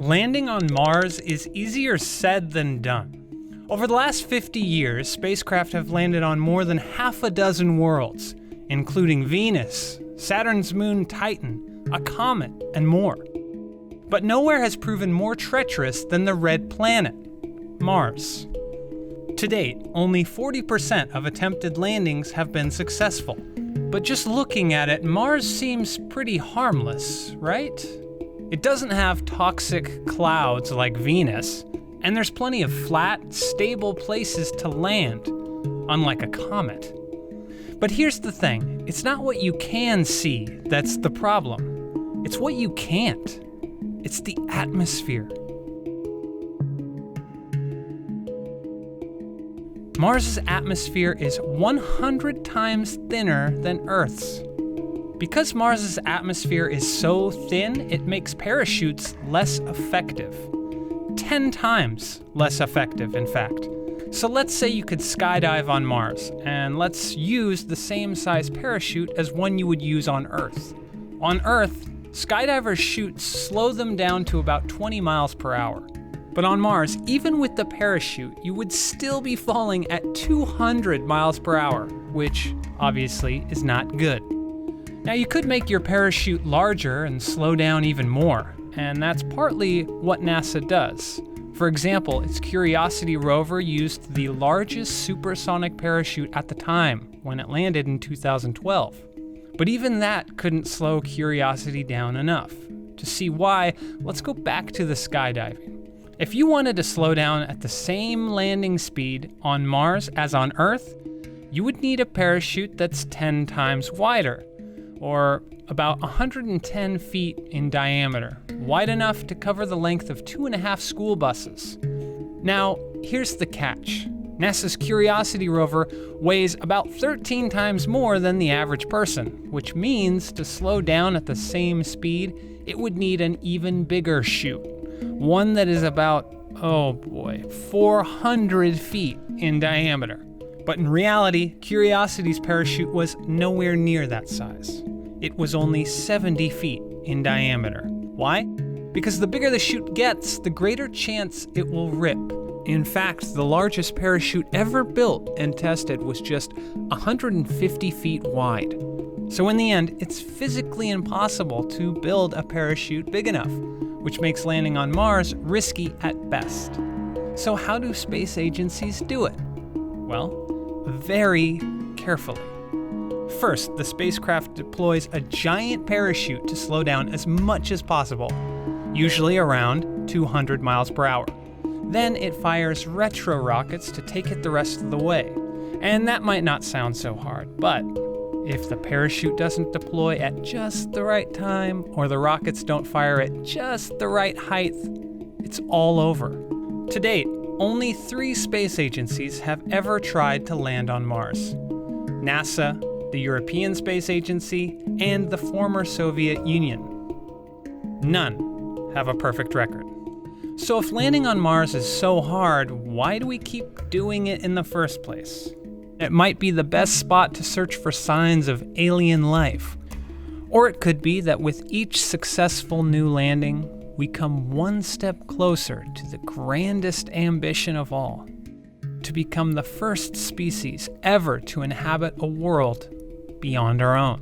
Landing on Mars is easier said than done. Over the last 50 years, spacecraft have landed on more than half a dozen worlds, including Venus, Saturn's moon Titan, a comet, and more. But nowhere has proven more treacherous than the red planet, Mars. To date, only 40% of attempted landings have been successful. But just looking at it, Mars seems pretty harmless, right? It doesn't have toxic clouds like Venus, and there's plenty of flat, stable places to land, unlike a comet. But here's the thing, it's not what you can see that's the problem. It's what you can't. It's the atmosphere. Mars's atmosphere is 100 times thinner than Earth's. Because Mars's atmosphere is so thin, it makes parachutes less effective. 10 times less effective, in fact. So let's say you could skydive on Mars, and let's use the same size parachute as one you would use on Earth. On Earth, skydivers' chutes slow them down to about 20 miles per hour. But on Mars, even with the parachute, you would still be falling at 200 miles per hour, which obviously is not good. Now you could make your parachute larger and slow down even more, and that's partly what NASA does. For example, its Curiosity rover used the largest supersonic parachute at the time when it landed in 2012. But even that couldn't slow Curiosity down enough. To see why, let's go back to the skydiving. If you wanted to slow down at the same landing speed on Mars as on Earth, you would need a parachute that's 10 times wider, or about 110 feet in diameter, wide enough to cover the length of 2.5 school buses. Now, here's the catch. NASA's Curiosity rover weighs about 13 times more than the average person, which means to slow down at the same speed, it would need an even bigger chute. One that is about, 400 feet in diameter. But in reality, Curiosity's parachute was nowhere near that size. It was only 70 feet in diameter. Why? Because the bigger the chute gets, the greater chance it will rip. In fact, the largest parachute ever built and tested was just 150 feet wide. So in the end, it's physically impossible to build a parachute big enough, which makes landing on Mars risky at best. So how do space agencies do it? Well, very carefully. First, the spacecraft deploys a giant parachute to slow down as much as possible, usually around 200 miles per hour. Then it fires retro rockets to take it the rest of the way. And that might not sound so hard, but if the parachute doesn't deploy at just the right time, or the rockets don't fire at just the right height, it's all over. To date, only 3 space agencies have ever tried to land on Mars: NASA, the European Space Agency, and the former Soviet Union. None have a perfect record. So if landing on Mars is so hard, why do we keep doing it in the first place? It might be the best spot to search for signs of alien life. Or it could be that with each successful new landing, we come one step closer to the grandest ambition of all: to become the first species ever to inhabit a world beyond our own.